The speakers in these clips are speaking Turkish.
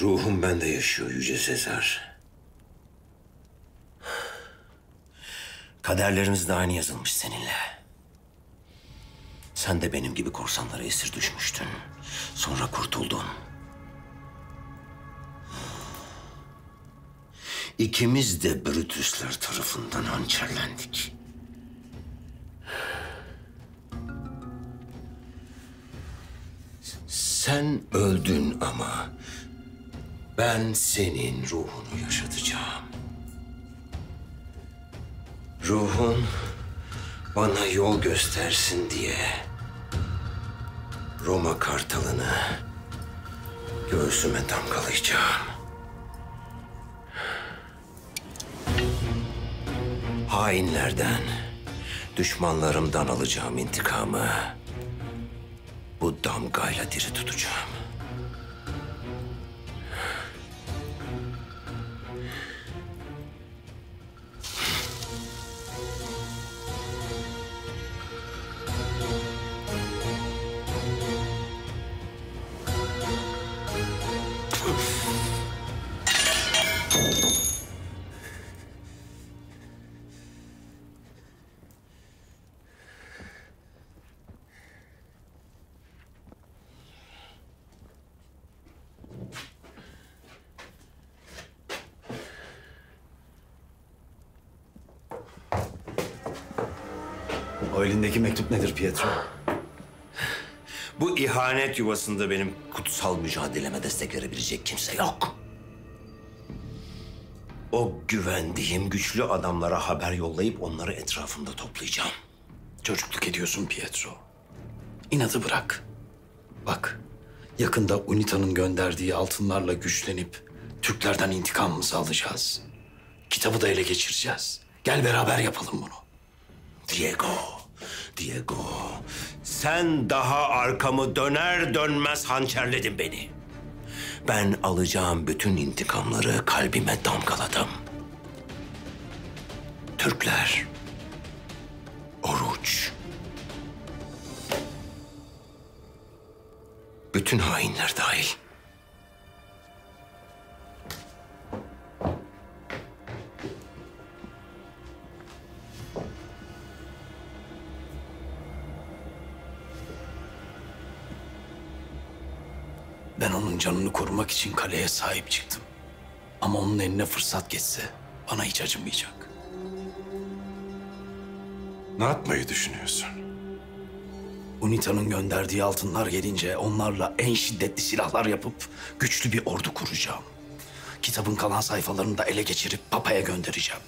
Ruhum bende yaşıyor Yüce Sezar. Kaderlerimiz de aynı yazılmış seninle. Sen de benim gibi korsanlara esir düşmüştün. Sonra kurtuldun. İkimiz de Brutuslar tarafından hançerlendik. Sen öldün ama ben senin ruhunu yaşatacağım. Ruhun bana yol göstersin diye Roma kartalını göğsüme damgalayacağım. Hainlerden, düşmanlarımdan alacağım intikamı bu damgayla diri tutacağım. O elindeki mektup nedir Pietro? Bu ihanet yuvasında benim kutsal mücadeleme destek verebilecek kimse yok. O güvendiğim güçlü adamlara haber yollayıp onları etrafımda toplayacağım. Çocukluk ediyorsun Pietro. İnadı bırak. Bak, yakında UNITA'nın gönderdiği altınlarla güçlenip Türklerden intikamımızı alacağız. Kitabı da ele geçireceğiz. Gel beraber yapalım bunu. Diego, sen daha arkamı döner dönmez hançerledin beni. Ben alacağım bütün intikamları kalbime damgaladım. Türkler, Oruç, bütün hainler dahil. Ben onun canını korumak için kaleye sahip çıktım. Ama onun eline fırsat geçse bana hiç acımayacak. Ne yapmayı düşünüyorsun? UNITA'nın gönderdiği altınlar gelince onlarla en şiddetli silahlar yapıp güçlü bir ordu kuracağım. Kitabın kalan sayfalarını da ele geçirip Papa'ya göndereceğim.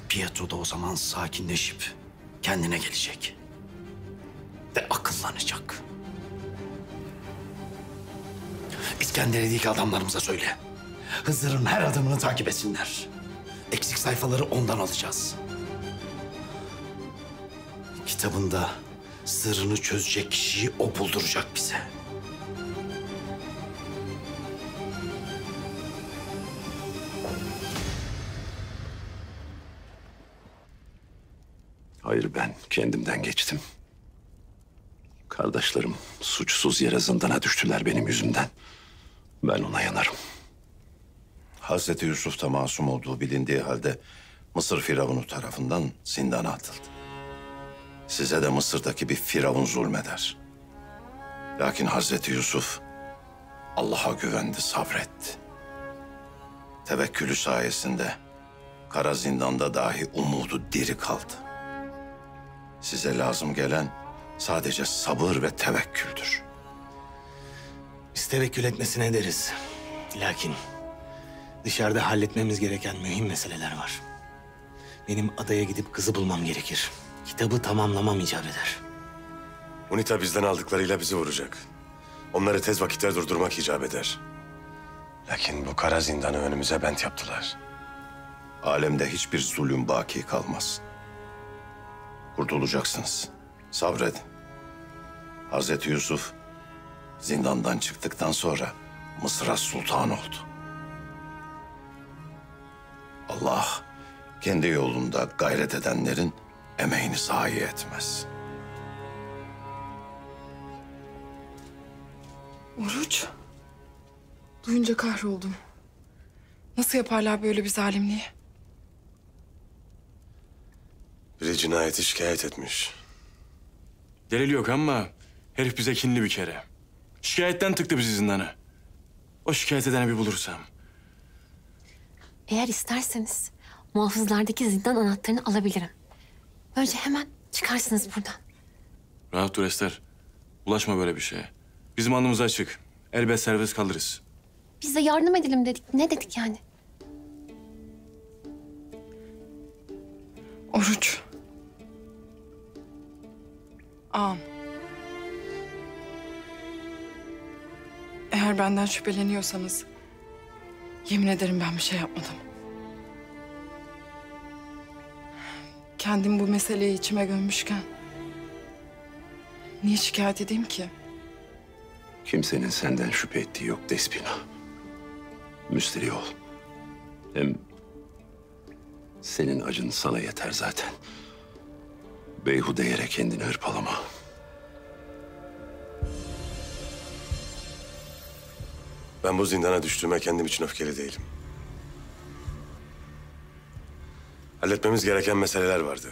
Pietro da o zaman sakinleşip kendine gelecek. Ve akıllanacak. İskenderiye'deki adamlarımıza söyle. Hızır'ın her adımını takip etsinler. Eksik sayfaları ondan alacağız. Kitabında sırrını çözecek kişiyi o bulduracak bize. Hayır, ben kendimden geçtim. Kardeşlerim suçsuz yere zindana düştüler benim yüzümden. Ben ona yanarım. Hazreti Yusuf da masum olduğu bilindiği halde Mısır Firavunu tarafından zindana atıldı. Size de Mısır'daki bir Firavun zulmeder. Lakin Hazreti Yusuf Allah'a güvendi, sabretti. Tevekkülü sayesinde kara zindanda dahi umudu diri kaldı. Size lazım gelen sadece sabır ve tevekküldür. Biz tevekkül etmesine deriz. Lakin dışarıda halletmemiz gereken mühim meseleler var. Benim adaya gidip kızı bulmam gerekir. Kitabı tamamlamam icap eder. UNITA bizden aldıklarıyla bizi vuracak. Onları tez vakitte durdurmak icap eder. Lakin bu kara zindanı önümüze bent yaptılar. Alemde hiçbir zulüm baki kalmaz. Kurtulacaksınız. Sabredin. Hazreti Yusuf zindandan çıktıktan sonra Mısır'a sultan oldu. Allah kendi yolunda gayret edenlerin emeğini zayi etmez. Oruç. Duyunca kahroldum. Nasıl yaparlar böyle bir zalimliği? Biri cinayeti şikayet etmiş. Delil yok ama herif bize kinli bir kere. Şikayetten tıktı bizi zindana. O şikayet edeni bir bulursam. Eğer isterseniz muhafızlardaki zindan anahtarını alabilirim. Böylece hemen çıkarsınız buradan. Rahat dur Ester. Ulaşma böyle bir şeye. Bizim alnımız açık. Elbet serbest kalırız. Biz de yardım edelim dedik. Ne dedik yani? Oruç. Ağam. Eğer benden şüpheleniyorsanız yemin ederim ben bir şey yapmadım. Kendim bu meseleyi içime gömmüşken niye şikayet edeyim ki? Kimsenin senden şüphe ettiği yok Despina. Müsterih ol. Hem senin acın sana yeter zaten. Beyhude yere kendini hırpalama. Ben bu zindana düştüğüme kendim için öfkeli değilim. Halletmemiz gereken meseleler vardı.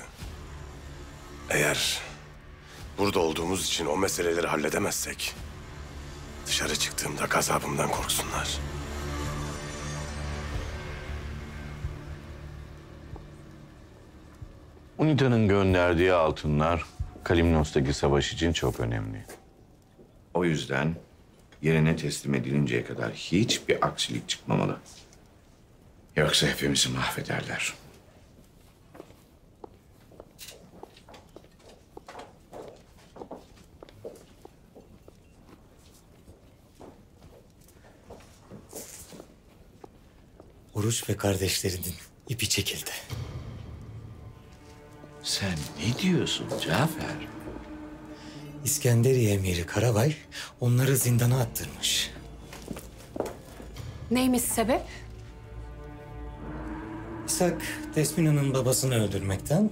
Eğer burada olduğumuz için o meseleleri halledemezsek dışarı çıktığımda gazabımdan korksunlar. UNITA'nın gönderdiği altınlar Kalimnos'taki savaş için çok önemli. O yüzden yerine teslim edilinceye kadar hiçbir aksilik çıkmamalı. Yoksa hepimizi mahvederler. Oruç ve kardeşlerinin ipi çekildi. Sen ne diyorsun Cafer? İskenderiye emiri Karabay onları zindana attırmış. Neymiş sebep? İshak, Despina'nın babasını öldürmekten,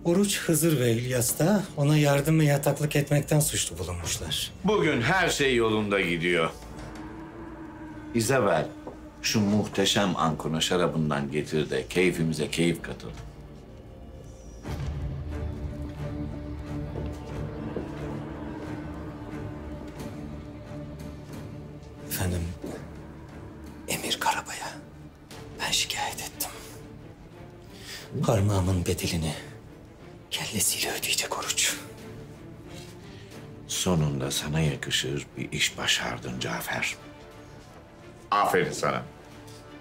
Oruç, Hızır ve İlyas da ona yardım ve yataklık etmekten suçlu bulunmuşlar. Bugün her şey yolunda gidiyor. İzabel, şu muhteşem Ankona şarabından getir de keyfimize keyif katıl. Efendim, Emir Karabay'a ben şikayet ettim. Parmağımın bedelini kellesiyle ödeyecek Oruç. Sonunda sana yakışır bir iş başardın Cafer. Aferin sana.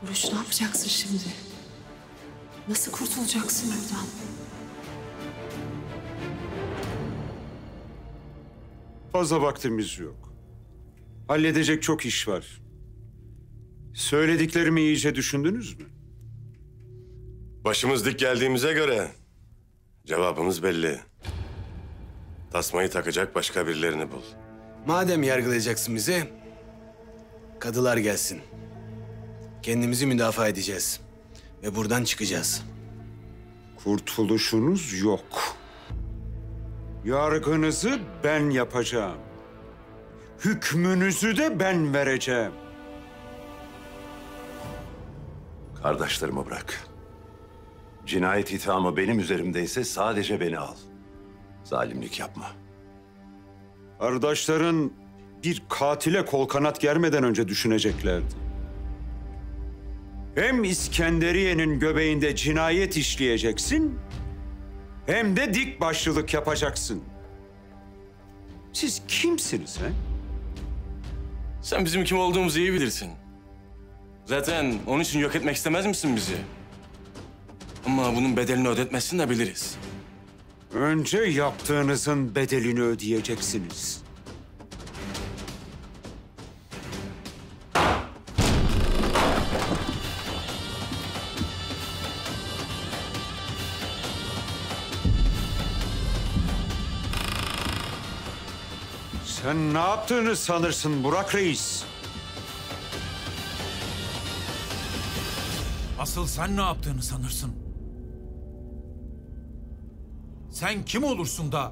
Oruç ne yapacaksın şimdi? Nasıl kurtulacaksın buradan? Fazla vaktimiz yok. Halledecek çok iş var. Söylediklerimi iyice düşündünüz mü? Başımız dik geldiğimize göre cevabımız belli. Tasmayı takacak başka birilerini bul. Madem yargılayacaksın bizi, kadılar gelsin. Kendimizi müdafaa edeceğiz ve buradan çıkacağız. Kurtuluşunuz yok. Yargınızı ben yapacağım. Hükmünüzü de ben vereceğim. Kardeşlerimi bırak. Cinayet ithamı benim üzerimdeyse sadece beni al. Zalimlik yapma. Kardeşlerin bir katile kol kanat germeden önce düşüneceklerdi. Hem İskenderiye'nin göbeğinde cinayet işleyeceksin, hem de dik başlılık yapacaksın. Siz kimsiniz he? Sen bizim kim olduğumuzu iyi bilirsin. Zaten onun için yok etmek istemez misin bizi? Ama bunun bedelini ödetmesini de biliriz. Önce yaptığınızın bedelini ödeyeceksiniz. Sen ne yaptığını sanırsın Burak Reis? Asıl sen ne yaptığını sanırsın? Sen kim olursun da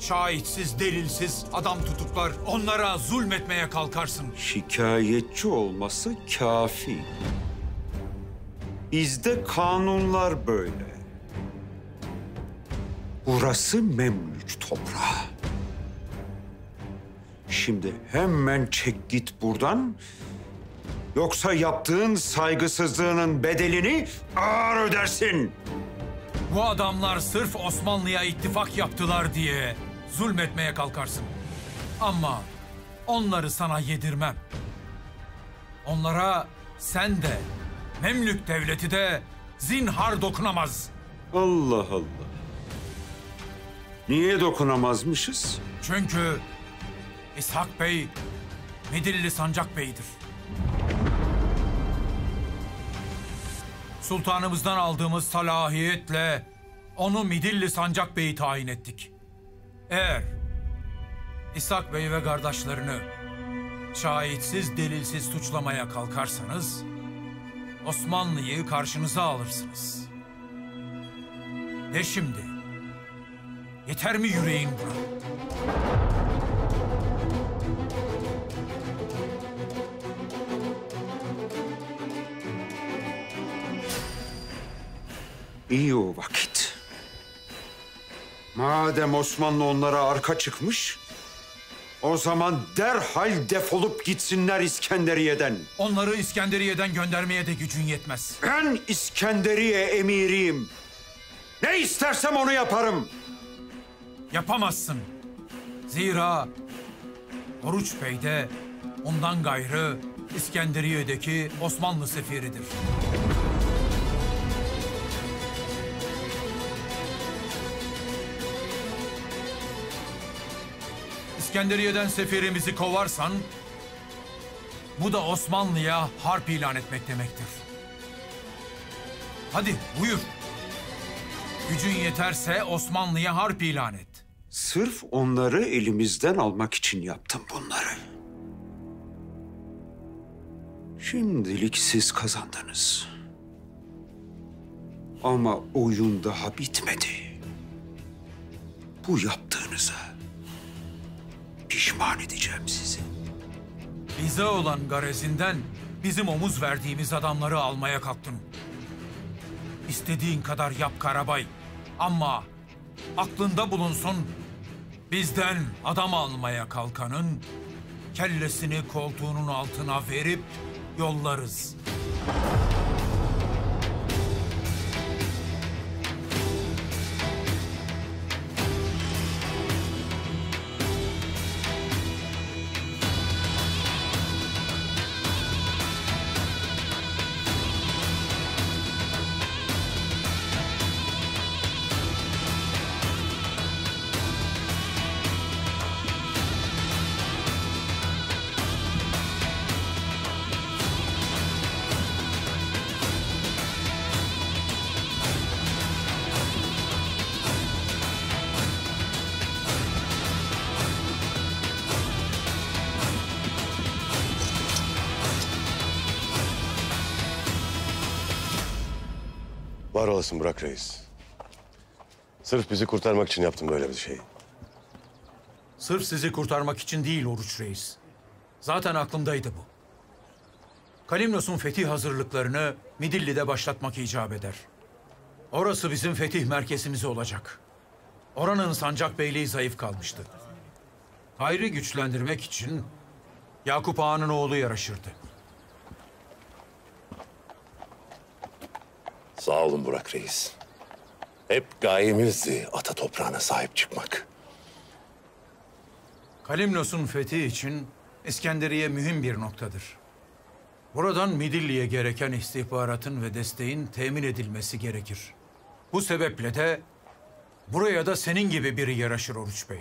şahitsiz, delilsiz adam tutuklar, onlara zulmetmeye kalkarsın. Şikayetçi olması kafi. Bizde kanunlar böyle. Burası Memlük toprağı. Şimdi hemen çek git buradan. Yoksa yaptığın saygısızlığının bedelini ağır ödersin. Bu adamlar sırf Osmanlı'ya ittifak yaptılar diye zulmetmeye kalkarsın. Ama onları sana yedirmem. Onlara sen de, Memlük devleti de zinhar dokunamaz. Allah Allah. Niye dokunamazmışız? Çünkü İshak Bey, Midilli Sancak Bey'dir. Sultanımızdan aldığımız salahiyetle onu Midilli Sancak Bey'i tayin ettik. Eğer İshak Bey ve kardeşlerini şahitsiz, delilsiz suçlamaya kalkarsanız Osmanlı'yı karşınıza alırsınız. De şimdi, yeter mi yüreğin buna? İyi o vakit. Madem Osmanlı onlara arka çıkmış, o zaman derhal defolup gitsinler İskenderiye'den. Onları İskenderiye'den göndermeye de gücün yetmez. Ben İskenderiye emiriyim. Ne istersem onu yaparım. Yapamazsın. Zira Oruç Bey de ondan gayrı İskenderiye'deki Osmanlı sefiridir. İskenderiye'den seferimizi kovarsan, bu da Osmanlı'ya harp ilan etmek demektir. Hadi buyur. Gücün yeterse Osmanlı'ya harp ilan et. Sırf onları elimizden almak için yaptım bunları. Şimdilik siz kazandınız. Ama oyun daha bitmedi. Bu yaptığınıza pişman edeceğim sizi. Bize olan garezinden bizim omuz verdiğimiz adamları almaya kalktın. İstediğin kadar yap Karabay. Ama aklında bulunsun, bizden adam almaya kalkanın kellesini koltuğunun altına verip yollarız. Var olasın Burak Reis. Sırf bizi kurtarmak için yaptım böyle bir şeyi. Sırf sizi kurtarmak için değil Oruç Reis. Zaten aklımdaydı bu. Kalimnos'un fetih hazırlıklarını Midilli'de başlatmak icap eder. Orası bizim fetih merkezimiz olacak. Oranın Sancak Beyliği zayıf kalmıştı. Hayri güçlendirmek için Yakup Ağa'nın oğlu yaraşırdı. Sağ olun Burak Reis. Hep gayemizdi ata toprağına sahip çıkmak. Kalimnos'un fethi için İskenderiye mühim bir noktadır. Buradan Midilli'ye gereken istihbaratın ve desteğin temin edilmesi gerekir. Bu sebeple de buraya da senin gibi biri yaraşır Oruç Bey.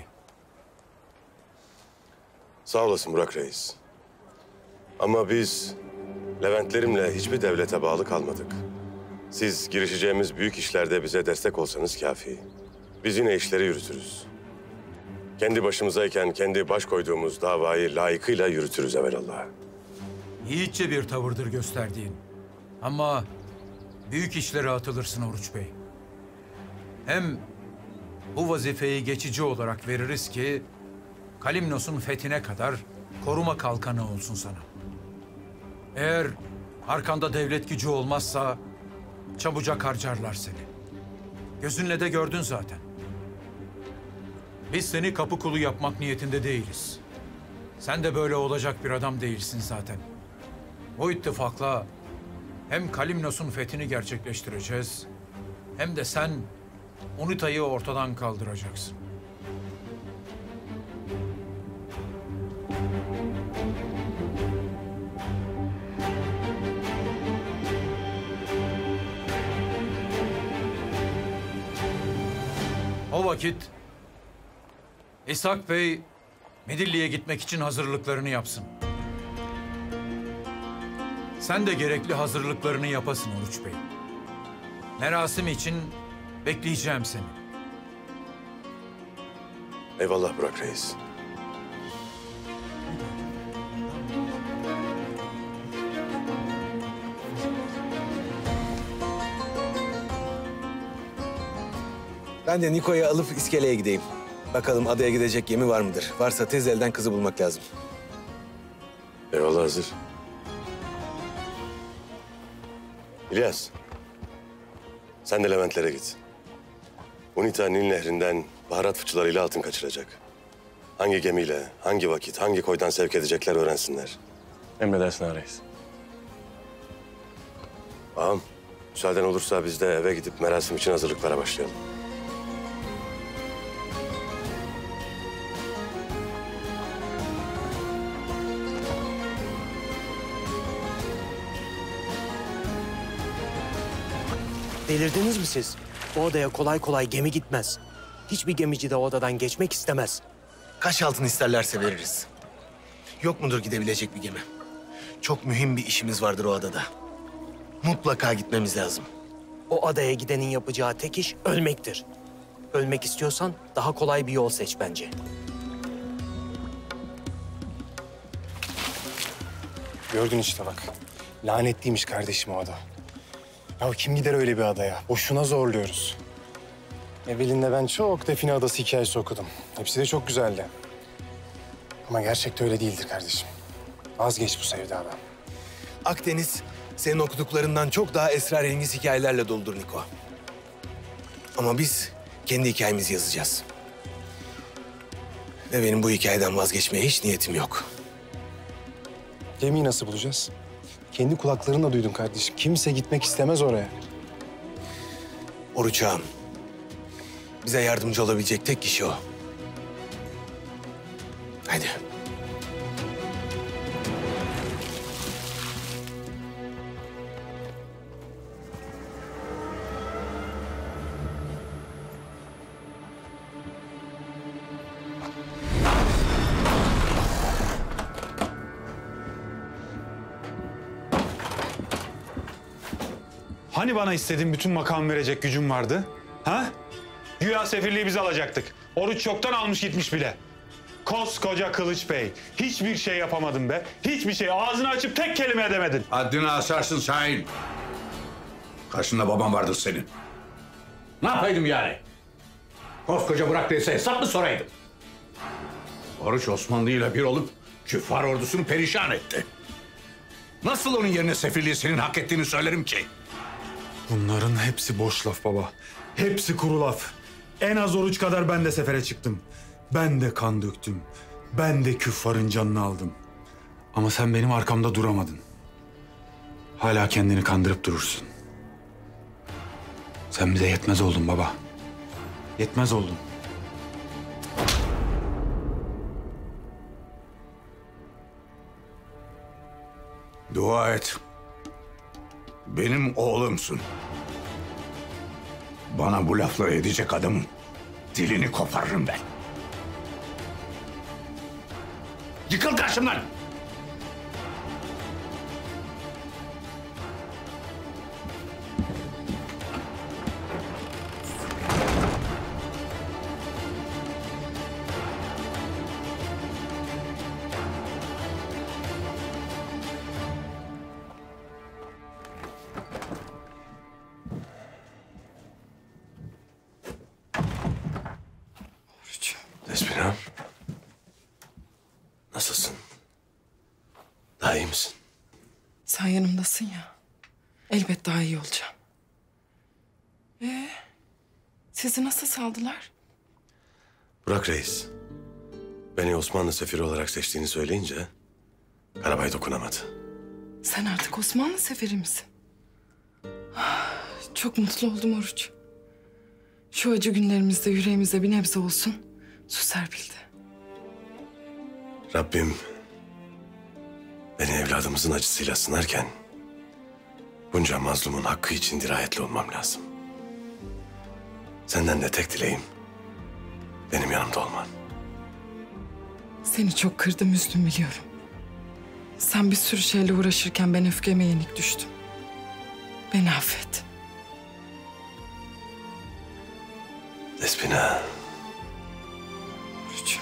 Sağ olasın Burak Reis. Ama biz Leventlerimle hiçbir devlete bağlı kalmadık. Siz girişeceğimiz büyük işlerde bize destek olsanız kafi. Biz yine işleri yürütürüz. Kendi başımızayken kendi baş koyduğumuz davayı layıkıyla yürütürüz evelallah. Yiğitçe bir tavırdır gösterdiğin. Ama büyük işlere atılırsın Oruç Bey. Hem Bu vazifeyi geçici olarak veririz ki Kalimnos'un fethine kadar koruma kalkanı olsun sana. Eğer arkanda devlet gücü olmazsa çabucak harcarlar seni. Gözünle de gördün zaten. Biz seni kapı kulu yapmak niyetinde değiliz. Sen de böyle olacak bir adam değilsin zaten. Bu ittifakla hem Kalimnos'un fethini gerçekleştireceğiz, hem de sen Unita'yı ortadan kaldıracaksın. O vakit İshak Bey Midilli'ye gitmek için hazırlıklarını yapsın. Sen de gerekli hazırlıklarını yapasın Oruç Bey. Merasim için bekleyeceğim seni. Eyvallah Burak Reis. Ben de Niko'yu alıp iskeleye gideyim. Bakalım adaya gidecek gemi var mıdır? Varsa tez elden kızı bulmak lazım. Eyvallah hazır. İlyas, sen de Leventlere git. Unita Nil Nehri'nden baharat fıçılarıyla altın kaçıracak. Hangi gemiyle, hangi vakit, hangi koydan sevk edecekler öğrensinler. Emredersin ha reis. Ağam, müsaaden olursa biz de eve gidip merasim için hazırlıklara başlayalım. Delirdiniz mi siz? O odaya kolay kolay gemi gitmez. Hiçbir gemici de o odadan geçmek istemez. Kaç altın isterlerse veririz. Yok mudur gidebilecek bir gemi? Çok mühim bir işimiz vardır o adada. Mutlaka gitmemiz lazım. O adaya gidenin yapacağı tek iş ölmektir. Ölmek istiyorsan daha kolay bir yol seç bence. Gördün işte bak. Lanetliymiş kardeşim o ada. Ya kim gider öyle bir adaya? Boşuna zorluyoruz. Evvelinde ben çok Define Adası hikayesi okudum. Hepsi de çok güzeldi. Ama gerçekte öyle değildir kardeşim. Vazgeç bu sevdadan. Akdeniz senin okuduklarından çok daha esrarengiz hikayelerle doludur Niko. Ama biz kendi hikayemizi yazacağız. Ve benim bu hikayeden vazgeçmeye hiç niyetim yok. Gemiyi nasıl bulacağız? Kendi kulaklarınla duydun kardeşim. Kimse gitmek istemez oraya. Oruç ağam, bize yardımcı olabilecek tek kişi o. Hadi. Hani bana istediğin bütün makam verecek gücüm vardı? Ha? Güya sefirliği biz alacaktık. Oruç çoktan almış gitmiş bile. Koskoca Kılıç Bey. Hiçbir şey yapamadın be. Hiçbir şey. Ağzını açıp tek kelime edemedin. Haddini aşarsın Şahin. Karşında babam vardır senin. Ne yapaydım yani? Koskoca Burak Reis'e hesap mı soraydım? Oruç Osmanlı ile bir olup küffar ordusunu perişan etti. Nasıl onun yerine sefirliği senin hak ettiğini söylerim ki? Bunların hepsi boş laf baba. Hepsi kuru laf. En az Oruç kadar ben de sefere çıktım. Ben de kan döktüm. Ben de küffarın canını aldım. Ama sen benim arkamda duramadın. Hala kendini kandırıp durursun. Sen bize yetmez oldun baba. Yetmez oldun. Dua et. Benim oğlumsun. Bana bu lafları edecek adamın dilini koparırım ben. Yıkıl karşımdan! Despina. Nasılsın? Daha iyi misin? Sen yanımdasın ya. Elbet daha iyi olacağım. Sizi nasıl saldılar? Burak Reis, beni Osmanlı sefiri olarak seçtiğini söyleyince Karabay dokunamadı. Sen artık Osmanlı seferi misin? Çok mutlu oldum Oruç. Şu acı günlerimizde yüreğimize bir nebze olsun su serpildi. Rabbim beni evladımızın acısıyla sınarken bunca mazlumun hakkı için dirayetli olmam lazım. Senden de tek dileğim benim yanımda olman. Seni çok kırdım, üzdüm biliyorum. Sen bir sürü şeyle uğraşırken ben öfkeme yenik düştüm. Beni affet. Despina. Oruç.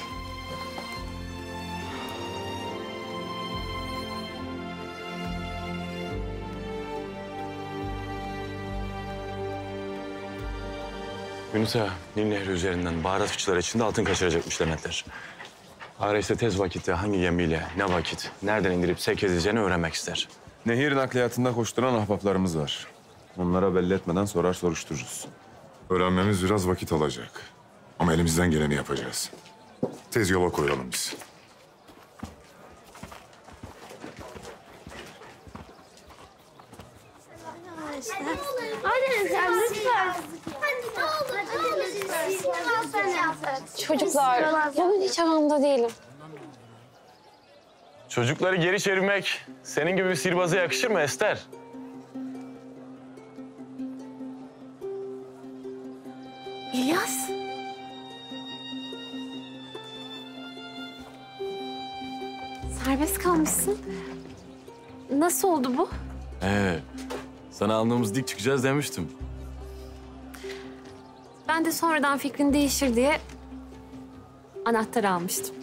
Yunus'a Nil Nehri üzerinden baharat fıçıları içinde altın kaçıracakmış Leventler. Ares de tez vakitte hangi gemiyle, ne vakit, nereden indirip sevk edeceğini öğrenmek ister. Nehir nakliyatında koşturan ahbaplarımız var. Onlara belli etmeden sorar soruştururuz. Öğrenmemiz biraz vakit alacak. Ama elimizden geleni yapacağız. Tez yola koyalım biz. Hadi sen lütfen. Çocuklar, bugün hiç havamda değilim. Çocukları geri çevirmek senin gibi bir sirbaza yakışır mı Ester? İlyas. Serbest kalmışsın. Nasıl oldu bu? Sana alnımız dik çıkacağız demiştim. Ben de sonradan fikrin değişir diye anahtarı almıştım.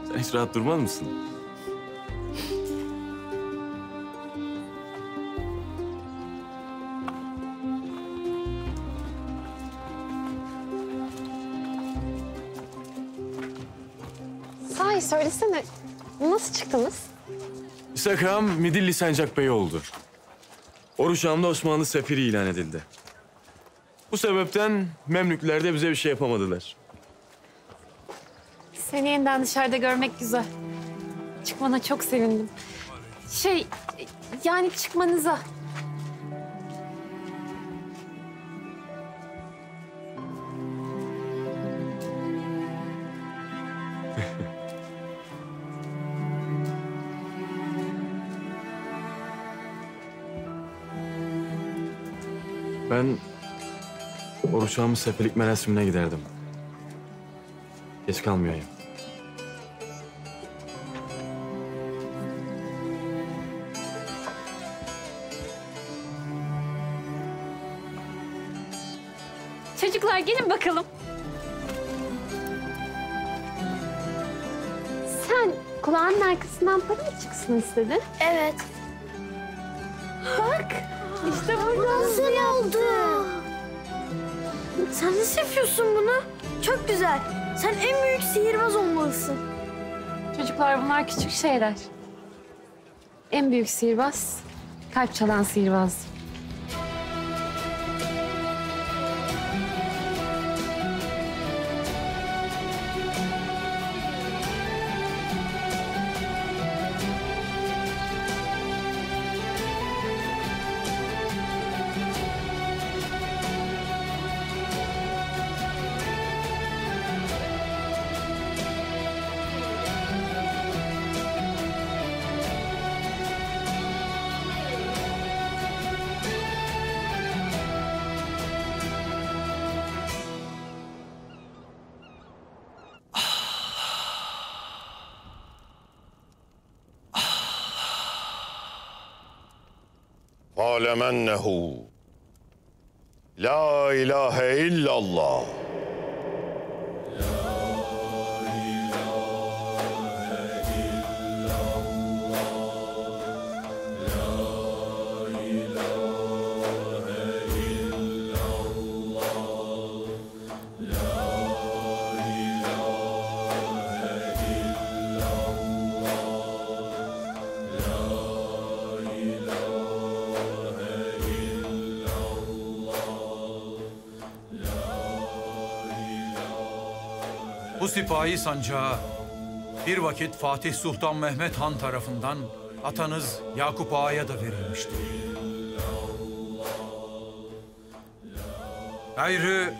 Sen hiç rahat durmaz mısın? Sahi söylesene, nasıl çıktınız? İshak Ağam Midilli Sancak Bey oldu. Oruç Ağam da Osmanlı sefiri ilan edildi. Bu sebepten Memlükler de bize bir şey yapamadılar. Seni yeniden dışarıda görmek güzel. Çıkmana çok sevindim. Yani çıkmanıza. Ben Oruç Ağam'ın seferlik merasimine giderdim. Geç kalmayayım. Çocuklar gelin bakalım. Sen kulağının arkasından para mı çıksın istedin? Evet. Bak, işte burada Nasıl oldu? Sen nasıl yapıyorsun bunu? Çok güzel. Sen en büyük sihirbaz olmalısın. Çocuklar bunlar küçük şeyler. En büyük sihirbaz, kalp çalan sihirbaz. Alemennehu la ilahe illallah. Bu sipahi sancağı bir vakit Fatih Sultan Mehmet Han tarafından atanız Yakup Ağa'ya da verilmişti. Gayrı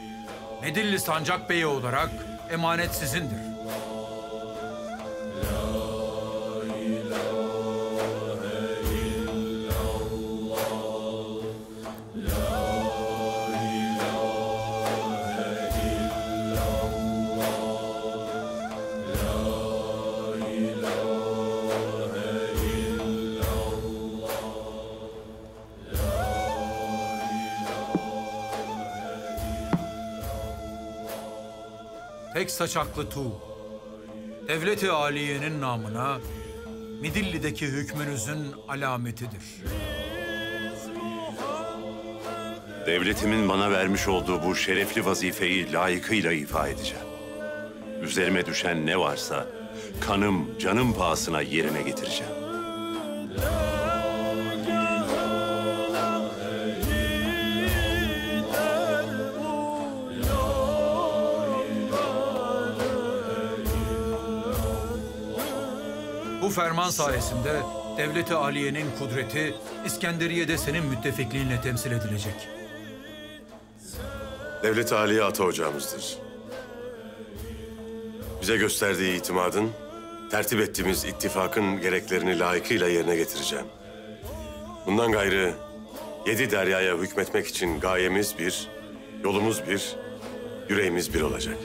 Midilli Sancak Bey'i olarak emanet sizindir. Tek saçaklı tuğ, devlet-i aliyenin namına Midilli'deki hükmünüzün alametidir. Devletimin bana vermiş olduğu bu şerefli vazifeyi layıkıyla ifa edeceğim. Üzerime düşen ne varsa kanım, canım pahasına yerine getireceğim. Bu ferman sayesinde devlet-i aliyenin kudreti İskenderiye'de senin müttefikliğinle temsil edilecek. Devlet-i Aliye ata ocağımızdır. Bize gösterdiği itimadın, tertip ettiğimiz ittifakın gereklerini layıkıyla yerine getireceğim. Bundan gayrı 7 deryaya hükmetmek için gayemiz bir, yolumuz bir, yüreğimiz bir olacak.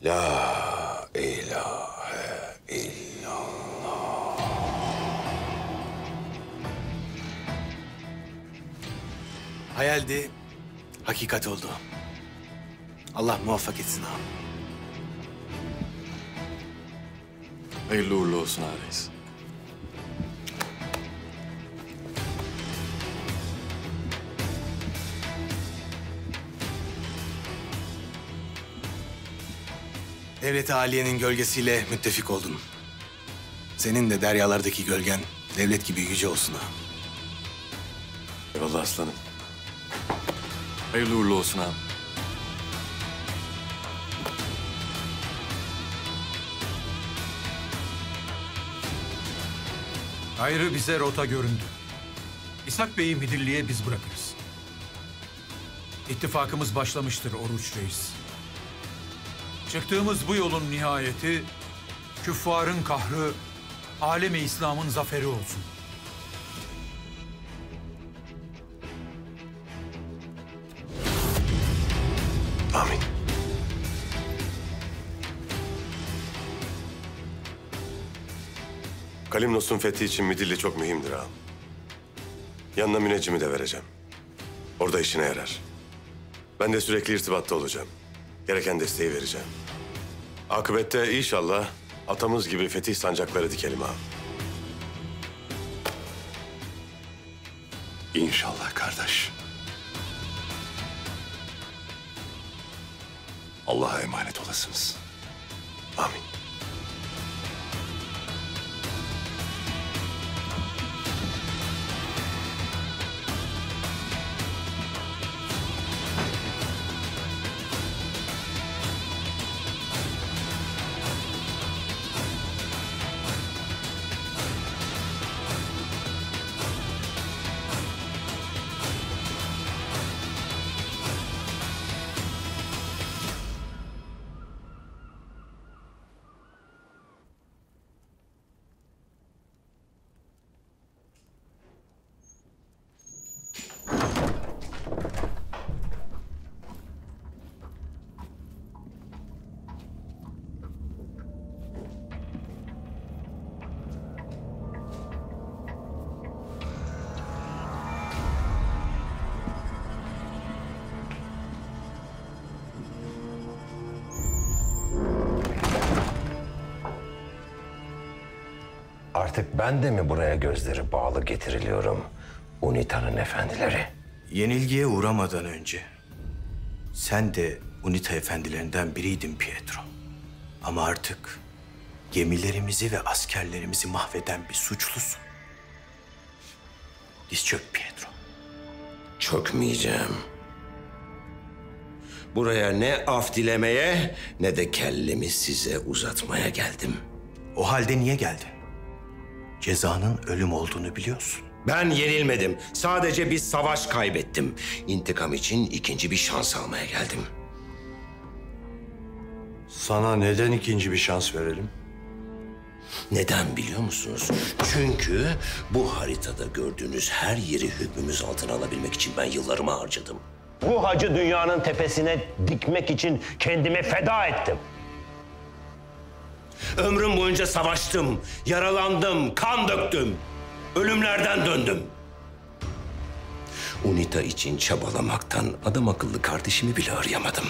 La ilahe illallah. Hayaldi, hakikat oldu. Allah muvaffak etsin ağam. Hayırlı uğurlu olsun ağa reis. Devlet-i Aliye'nin gölgesiyle müttefik oldun. Senin de deryalardaki gölgen devlet gibi yüce olsun ağam. Eyvallah aslanım. Hayırlı uğurlu olsun ağam. Gayrı bize rota göründü. İshak Bey'i Midilli'ye biz bırakırız. İttifakımız başlamıştır Oruç Reis. Çıktığımız bu yolun nihayeti, küffarın kahrı, alemi İslam'ın zaferi olsun. Amin. Kalimnos'un fethi için Midilli çok mühimdir ağam. Yanına müneccimi de vereceğim. Orada işine yarar. Ben de sürekli irtibatta olacağım. Gereken desteği vereceğim. Akıbette inşallah atamız gibi fetih sancakları dikelim ağam. İnşallah kardeş. Allah'a emanet olasınız. Amin. Artık ben de mi buraya gözleri bağlı getiriliyorum? UNITA'nın efendileri. Yenilgiye uğramadan önce sen de UNITA efendilerinden biriydin Pietro. Ama artık gemilerimizi ve askerlerimizi mahveden bir suçlusun. Diz çök Pietro. Çökmeyeceğim. Buraya ne af dilemeye ne de kellemi size uzatmaya geldim. O halde niye geldin? Cezanın ölüm olduğunu biliyorsun. Ben yenilmedim. Sadece bir savaş kaybettim. İntikam için ikinci bir şans almaya geldim. Sana neden ikinci bir şans verelim? Neden biliyor musunuz? Çünkü bu haritada gördüğünüz her yeri hükmümüz altına alabilmek için ben yıllarımı harcadım. Bu hacı dünyanın tepesine dikmek için kendimi feda ettim. Ömrüm boyunca savaştım, yaralandım, kan döktüm. Ölümlerden döndüm. UNITA için çabalamaktan adam akıllı kardeşimi bile arayamadım.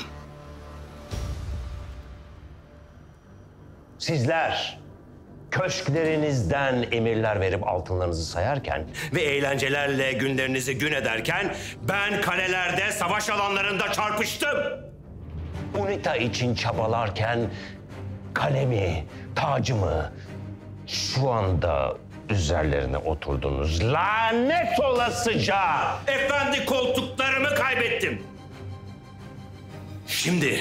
Sizler köşklerinizden emirler verip altınlarınızı sayarken ve eğlencelerle günlerinizi gün ederken ben kalelerde, savaş alanlarında çarpıştım. UNITA için çabalarken kalemi, tacımı şu anda üzerlerine oturdunuz. Lanet olasıca efendi koltuklarımı kaybettim. Şimdi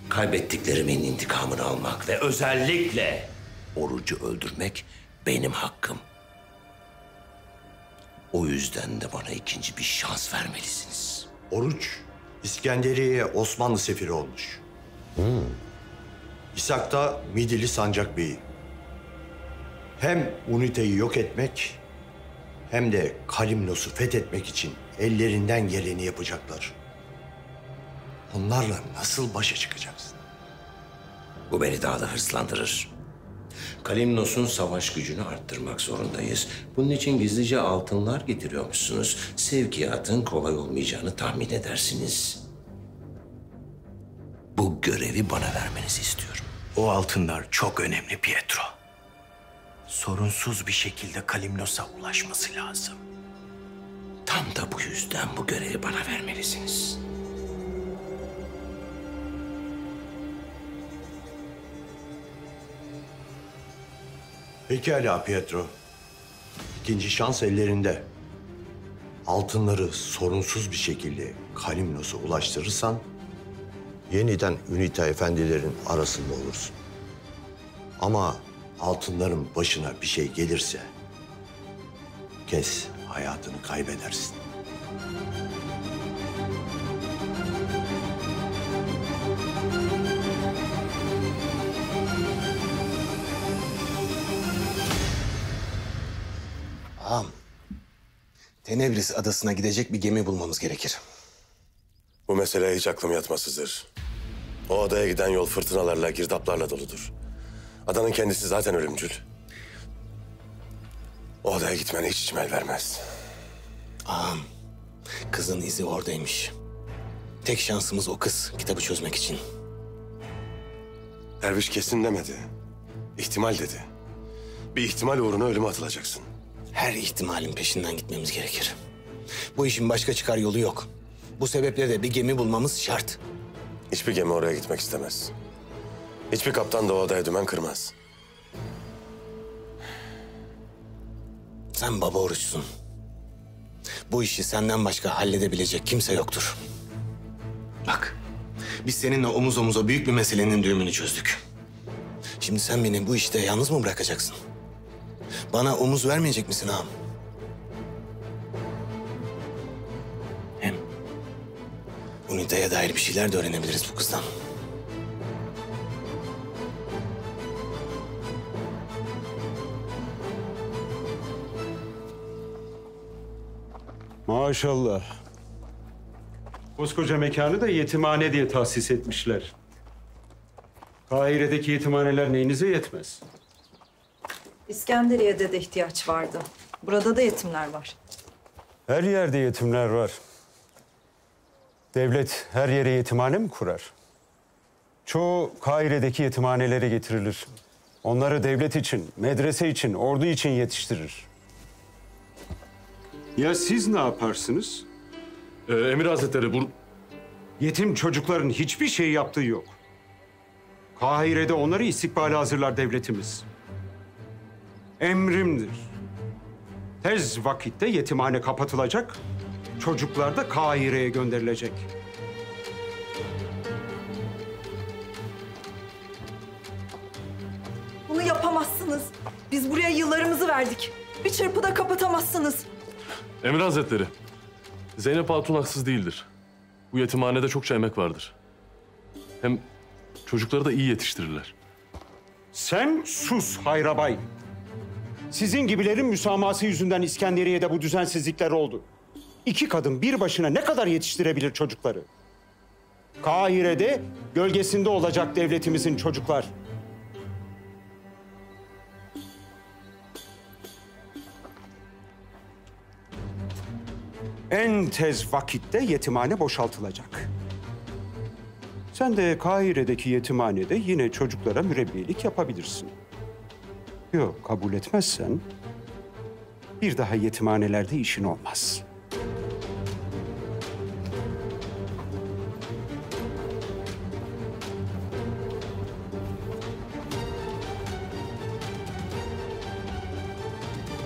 kaybettiklerimin intikamını almak ve özellikle Oruç'u öldürmek benim hakkım. O yüzden de bana ikinci bir şans vermelisiniz. Oruç, İskenderiye'ye Osmanlı sefiri olmuş. İshak da Midilli Sancak Bey'i. Hem UNITA'yı yok etmek hem de Kalimnos'u fethetmek için ellerinden geleni yapacaklar. Onlarla nasıl başa çıkacaksın? Bu beni daha da hırslandırır. Kalimnos'un savaş gücünü arttırmak zorundayız. Bunun için gizlice altınlar getiriyormuşsunuz. Sevkiyatın kolay olmayacağını tahmin edersiniz. Bu görevi bana vermenizi istiyorum. O altınlar çok önemli Pietro. Sorunsuz bir şekilde Kalimnos'a ulaşması lazım. Tam da bu yüzden bu görevi bana vermelisiniz. Pekala Pietro. İkinci şans ellerinde. Altınları sorunsuz bir şekilde Kalimnos'a ulaştırırsan yeniden UNITA efendilerin arasında olursun. Ama altınların başına bir şey gelirse kes hayatını kaybedersin. Ağam, Tenebris adasına gidecek bir gemi bulmamız gerekir. Bu meseleye hiç aklım yatmaz Hızır. O adaya giden yol fırtınalarla, girdaplarla doludur. Adanın kendisi zaten ölümcül. O adaya gitmene hiç içim el vermez. Ağam, kızın izi oradaymış. Tek şansımız o kız, kitabı çözmek için. Derviş kesin demedi. İhtimal dedi. Bir ihtimal uğruna ölüme atılacaksın. Her ihtimalin peşinden gitmemiz gerekir. Bu işin başka çıkar yolu yok. Bu sebeple de bir gemi bulmamız şart. Hiçbir gemi oraya gitmek istemez. Hiçbir kaptan da o adaya dümen kırmaz. Sen baba Oruç'sun. Bu işi senden başka halledebilecek kimse yoktur. Bak, biz seninle omuz omuza büyük bir meselenin düğümünü çözdük. Şimdi sen beni bu işte yalnız mı bırakacaksın? Bana omuz vermeyecek misin ağam? Hem UNITA'ya dair bir şeyler de öğrenebiliriz bu kızdan. Maşallah. Koskoca mekanı da yetimhane diye tahsis etmişler. Kahire'deki yetimhaneler neyinize yetmez? İskenderiye'de de ihtiyaç vardı. Burada da yetimler var. Her yerde yetimler var. Devlet her yere yetimhane mi kurar? Çoğu Kahire'deki yetimhanelere getirilir. Onları devlet için, medrese için, ordu için yetiştirir. Ya siz ne yaparsınız? Emir Hazretleri bu... Yetim çocukların hiçbir şey yaptığı yok. Kahire'de onları istikbale hazırlar devletimiz. Emrimdir. Tez vakitte yetimhane kapatılacak, çocuklar da Kahire'ye gönderilecek. Bunu yapamazsınız. Biz buraya yıllarımızı verdik. Bir çırpıda kapatamazsınız. Emir Hazretleri, Zeynep Hatun haksız değildir. Bu yetimhanede çokça emek vardır. Hem çocukları da iyi yetiştirirler. Sen sus Hayrabay. Sizin gibilerin müsamahası yüzünden İskenderiye'de bu düzensizlikler oldu. 2 kadın bir başına ne kadar yetiştirebilir çocukları? Kahire'de gölgesinde olacak devletimizin çocuklar. En tez vakitte yetimhane boşaltılacak. Sen de Kahire'deki yetimhanede yine çocuklara mürebbiyelik yapabilirsin. Yok, kabul etmezsen bir daha yetimhanelerde işin olmaz.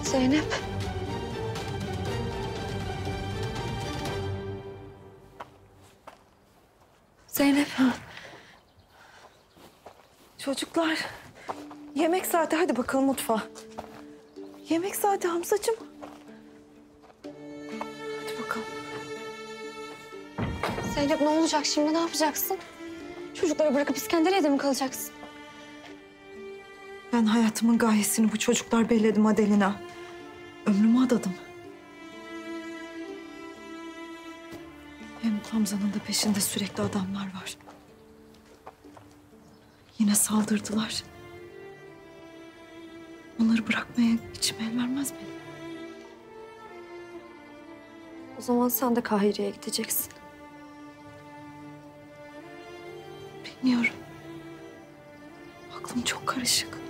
Zeynep. Zeynep. Çocuklar. Yemek saati. Hadi bakalım mutfağa. Yemek saati Hamzacığım. Hadi bakalım. Zeynep ne olacak şimdi? Ne yapacaksın? Çocukları bırakıp İskenderiye'de mi kalacaksın? Ben hayatımın gayesini bu çocuklar belledim Adelina. Ömrümü adadım. Hem Hamza'nın da peşinde sürekli adamlar var. Yine saldırdılar. Onları bırakmaya içim el vermez benim. O zaman sen de Kahire'ye gideceksin. Bilmiyorum. Aklım çok karışık.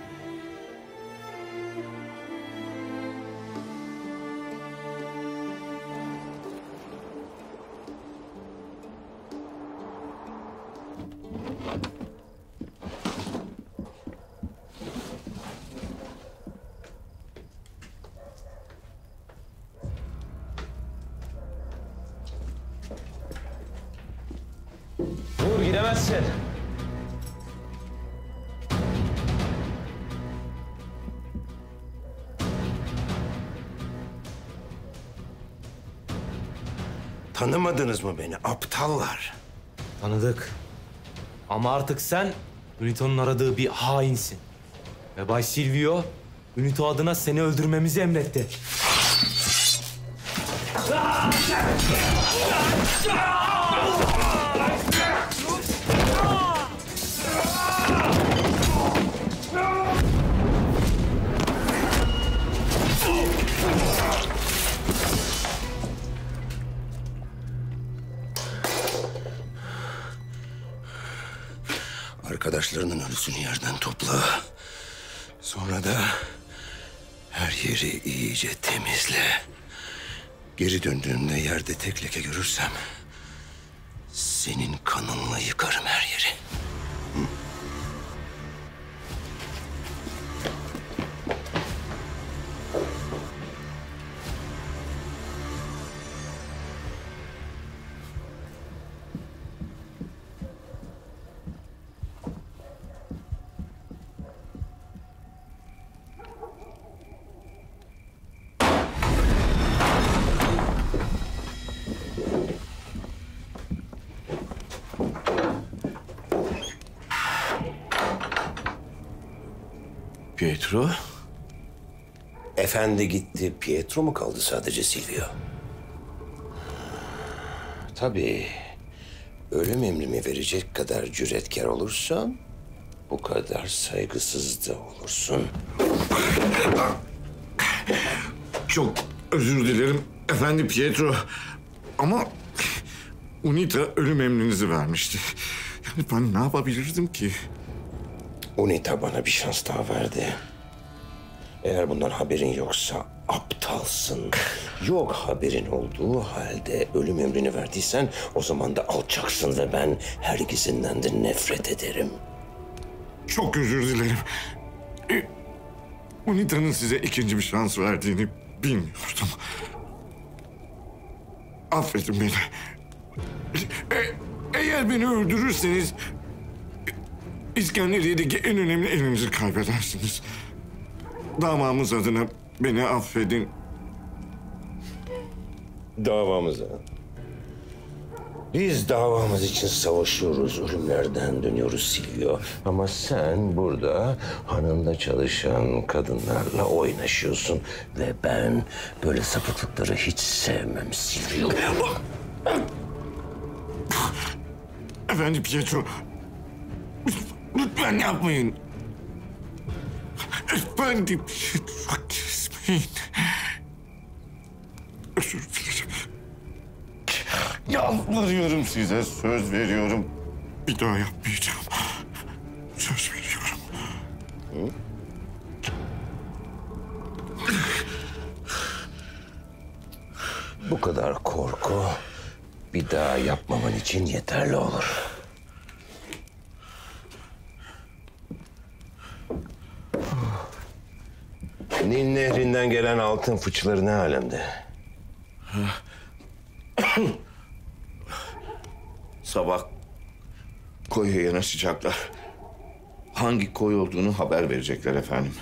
Dur, gidemezsin. Tanımadınız mı beni aptallar? Tanıdık. Ama artık sen Unito'nun aradığı bir hainsin. Ve Bay Silvio, Unito adına seni öldürmemizi emretti. Arkadaşlarının ölüsünü yerden topla. Sonra da her yeri iyice temizle. Geri döndüğümde yerde tek leke görürsem senin kanınla yıkarım her yeri. Hı? Pietro? Efendi gitti, Pietro mu kaldı sadece Silvio? Tabii. Ölüm emrimi verecek kadar cüretkar olursan bu kadar saygısız da olursun. Çok özür dilerim efendi Pietro. Ama Unita ölüm emrinizi vermişti. Yani ben ne yapabilirdim ki? UNITA bana bir şans daha verdi. Eğer bundan haberin yoksa aptalsın. Yok haberin olduğu halde ölüm emrini verdiysen o zaman da alçaksın ve ben her ikisinden de nefret ederim. Çok özür dilerim. UNITA'nın size ikinci bir şans verdiğini bilmiyordum. Affedin beni. Eğer beni öldürürseniz İskenderiye'deki en önemli elinizi kaybedersiniz. Davamız adına beni affedin. Davamıza. Biz davamız için savaşıyoruz, ölümlerden dönüyoruz Silvio. Ama sen burada hanında çalışan kadınlarla oynaşıyorsun. Ve ben böyle sapıklıkları hiç sevmem Silvio. Efendim Pietro, lütfen yapmayın. Efendim Pietro, kesmeyin. Özür dilerim. Yalvarıyorum size, söz veriyorum. Bir daha yapmayacağım. Söz veriyorum. Hı? Bu kadar korku bir daha yapmaman için yeterli olur. Nil Nehri'nden gelen altın fıçıları ne alemde? Sabah koya yanaşacaklar. Hangi koy olduğunu haber verecekler efendim.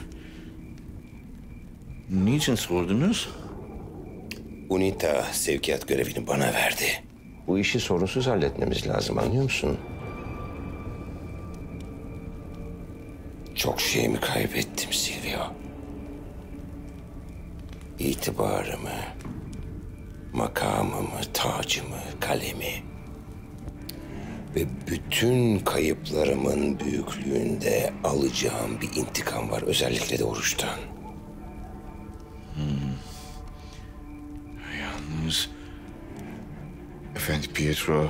Niçin sordunuz? UNITA sevkiyat görevini bana verdi. Bu işi sorunsuz halletmemiz lazım, anlıyor musun? Çok şeyimi kaybettim Silvio. İtibarımı, makamımı, tacımı, kalemi. Ve bütün kayıplarımın büyüklüğünde alacağım bir intikam var. Özellikle de Oruç'tan. Yalnız... Efendi Pietro...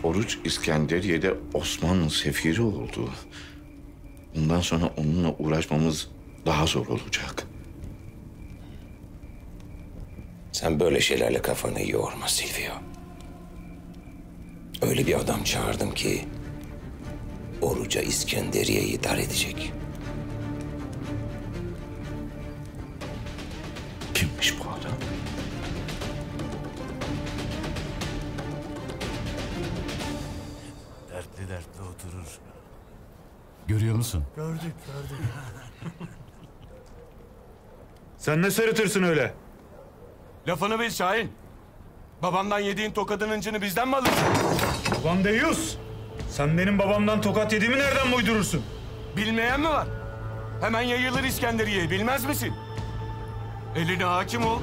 Oruç İskenderiye'de Osmanlı sefiri oldu. Bundan sonra onunla uğraşmamız daha zor olacak. Sen böyle şeylerle kafanı yorma Silvio. Öyle bir adam çağırdım ki Oruç'a İskenderiye'yi dar edecek. Kimmiş bu adam? Dertli dertli oturur. Görüyor musun? Gördük. Sen ne sırıtırsın öyle? Lafını bil Şahin. Babamdan yediğin tokadın hıncını bizden mi alırsın? Ulan Deyyus! Sen benim babamdan tokat yediğimi nereden uydurursun? Bilmeyen mi var? Hemen yayılır İskenderiye'ye, bilmez misin? Eline hakim ol.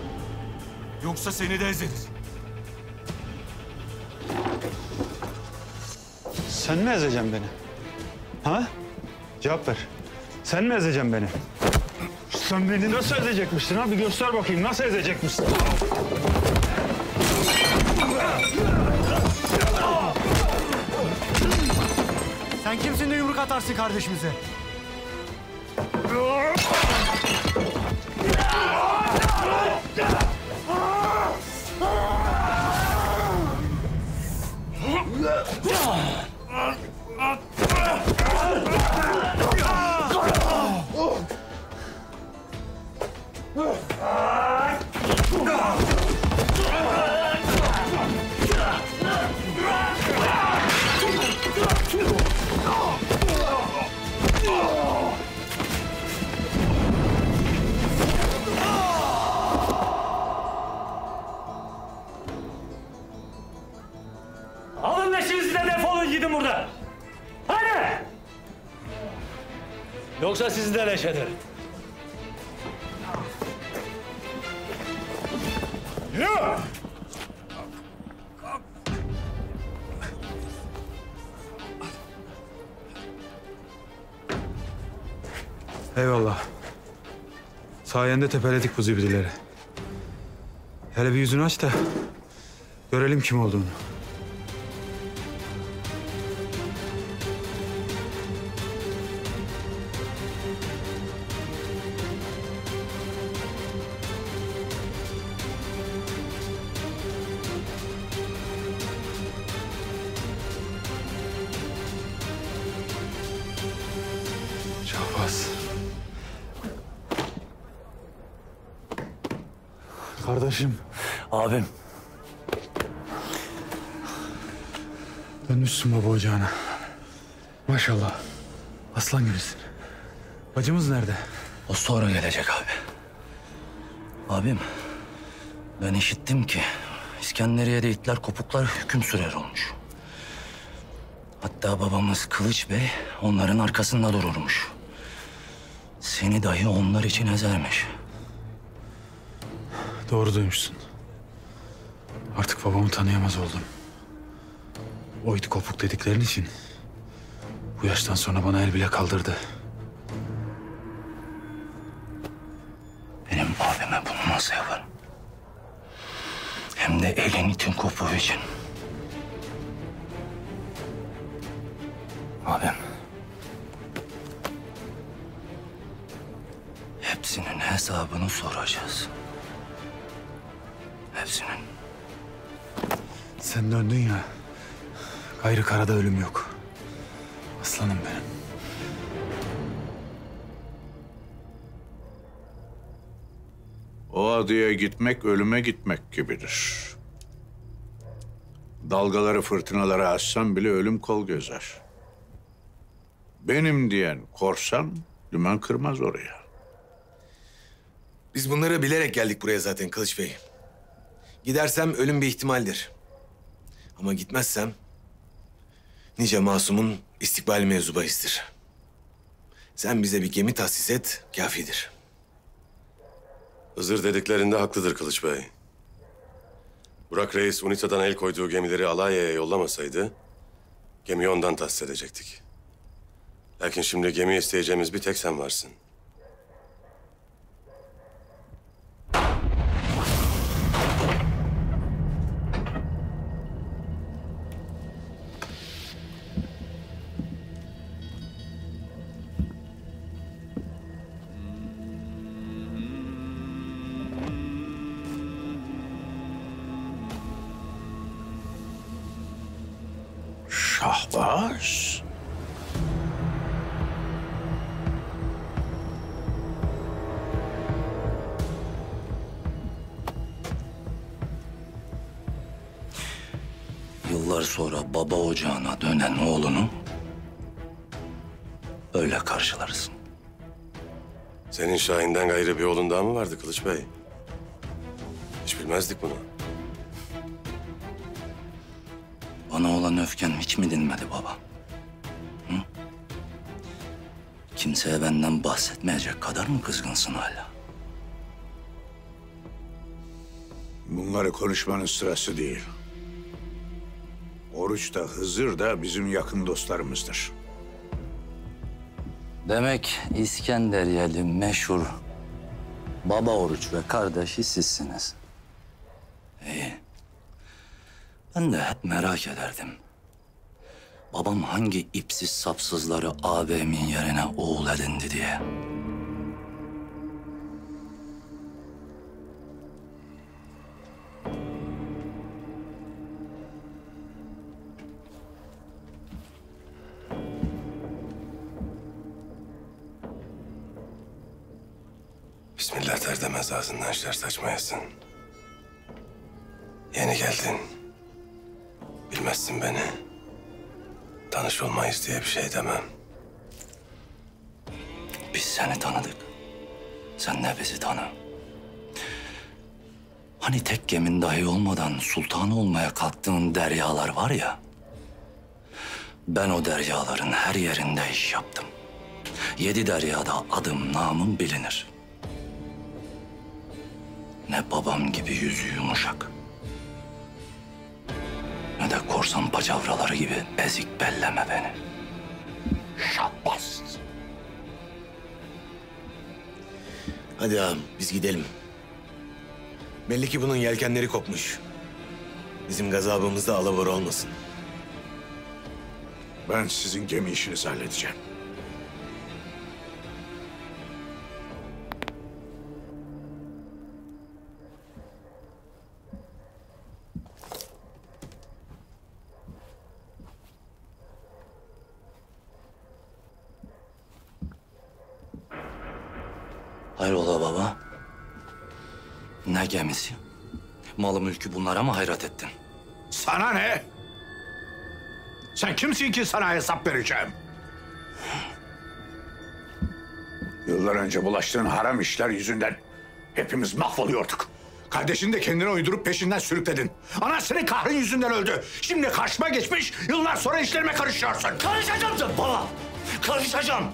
Yoksa seni de ezeriz. Sen mi ezeceksin beni? Ha? Cevap ver. Sen mi ezeceksin beni? Sen beni nasıl ezecekmişsin ha? Bir göster bakayım, nasıl ezecekmişsin? Sen kimsin de yumruk atarsın kardeşimize? Alın leşinizi de defolun gidin buradan. Hadi! Yoksa sizi de leş ederim. Yürü! Eyvallah. Sayende tepeledik bu zibidileri. Hele bir yüzünü aç da görelim kim olduğunu. Kardeşim. Abim. Dönmüşsün baba ocağına. Maşallah. Aslan gibisin. Bacımız nerede? O sonra gelecek abi. Abim, ben işittim ki İskenderiye'de itler kopuklar hüküm sürer olmuş. Hatta babamız Kılıç Bey onların arkasında dururmuş. Seni dahi onlar için ezermiş. Doğru duymuşsun. Artık babamı tanıyamaz oldum. O it kopuk dediklerin için bu yaştan sonra bana el bile kaldırdı. Benim abime bunu nasıl yaparım? Hem de elin itin kopuğu için. Abim. Hepsinin hesabını soracağız. Hepsinin. Sen döndün ya. Gayrı karada ölüm yok. Aslanım benim. O adaya gitmek ölüme gitmek gibidir. Dalgaları fırtınaları aşsan bile ölüm kol gezer. Benim diyen korsan dümen kırmaz oraya. Biz bunları bilerek geldik buraya zaten Kılıç Bey. Gidersem ölüm bir ihtimaldir. Ama gitmezsem nice masumun istikbali mevzu bahistir. Sen bize bir gemi tahsis et, kafidir. Hızır dediklerinde haklıdır Kılıç Bey. Burak Reis UNITA'dan el koyduğu gemileri Alanya'ya yollamasaydı gemiyi ondan tahsis edecektik. Lakin şimdi gemi isteyeceğimiz bir tek sen varsın. Şahbaz. Yıllar sonra baba ocağına dönen oğlunu öyle karşılarsın. Senin Şahin'den gayrı bir oğlun daha mı vardı Kılıç Bey? Hiç bilmezdik bunu. Bana olan öfken hiç mi dinmedi baba? Hı? Kimseye benden bahsetmeyecek kadar mı kızgınsın hala? Bunları konuşmanın sırası değil. Oruç da Hızır da bizim yakın dostlarımızdır. Demek İskenderiyeli meşhur baba Oruç ve kardeşi sizsiniz. İyi. Ben de hep merak ederdim. Babam hangi ipsiz sapsızları ağabeyimin yerine oğul edindi diye. Bismillah der demez ağzından işler saçmayasın. Yeni geldin. Bilmezsin beni. Tanış olmayız diye bir şey demem. Biz seni tanıdık. Sen de bizi tanı. Hani tek gemin dahi olmadan sultan olmaya kalktığın deryalar var ya. Ben o deryaların her yerinde iş yaptım. 7 deryada adım namım bilinir. Ne babam gibi yüzü yumuşak, ne de korsan paçavraları gibi ezik belleme beni. Şahbaz. Hadi ağam biz gidelim. Belli ki bunun yelkenleri kopmuş. Bizim gazabımızda alabora olmasın. Ben sizin gemi işinizi halledeceğim. Hayrola baba? Ne gemisi? Malı mülkü bunlara mı hayrat ettin? Sana ne? Sen kimsin ki sana hesap vereceğim? Yıllar önce bulaştığın haram işler yüzünden hepimiz mahvoluyorduk. Kardeşini de kendine uydurup peşinden sürükledin. Anan senin kahrın yüzünden öldü. Şimdi karşıma geçmiş, yıllar sonra işlerime karışıyorsun. Karışacağım canım baba. Karışacağım.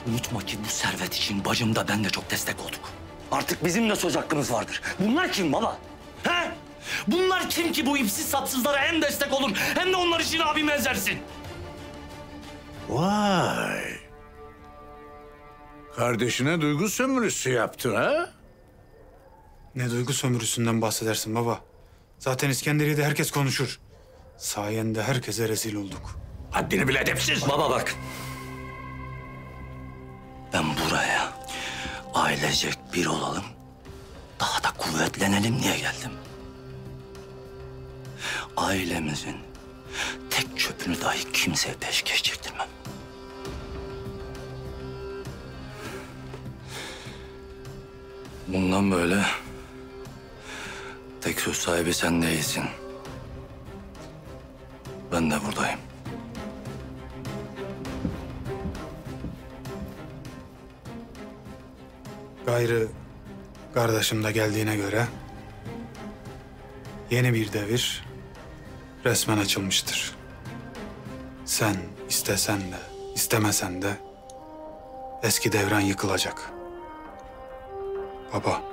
Unutma ki bu servet için bacım da ben de çok destek olduk. Artık bizim de söz hakkımız vardır. Bunlar kim baba? He? Bunlar kim ki bu ipsiz sapsızlara hem destek olur hem de onlar için abime ezersin? Vay. Kardeşine duygu sömürüsü yaptın ha? Ne duygu sömürüsünden bahsedersin baba? Zaten İskenderiye'de herkes konuşur. Sayende herkese rezil olduk. Haddini bil edepsiz. Baba bak. Ben buraya ailecek bir olalım, daha da kuvvetlenelim diye geldim. Ailemizin tek çöpünü dahi kimseye peşkeş çektirmem. Bundan böyle tek söz sahibi sen değilsin. Ben de buradayım. Gayrı kardeşim de geldiğine göre yeni bir devir resmen açılmıştır. Sen istesen de istemesen de eski devran yıkılacak. Baba.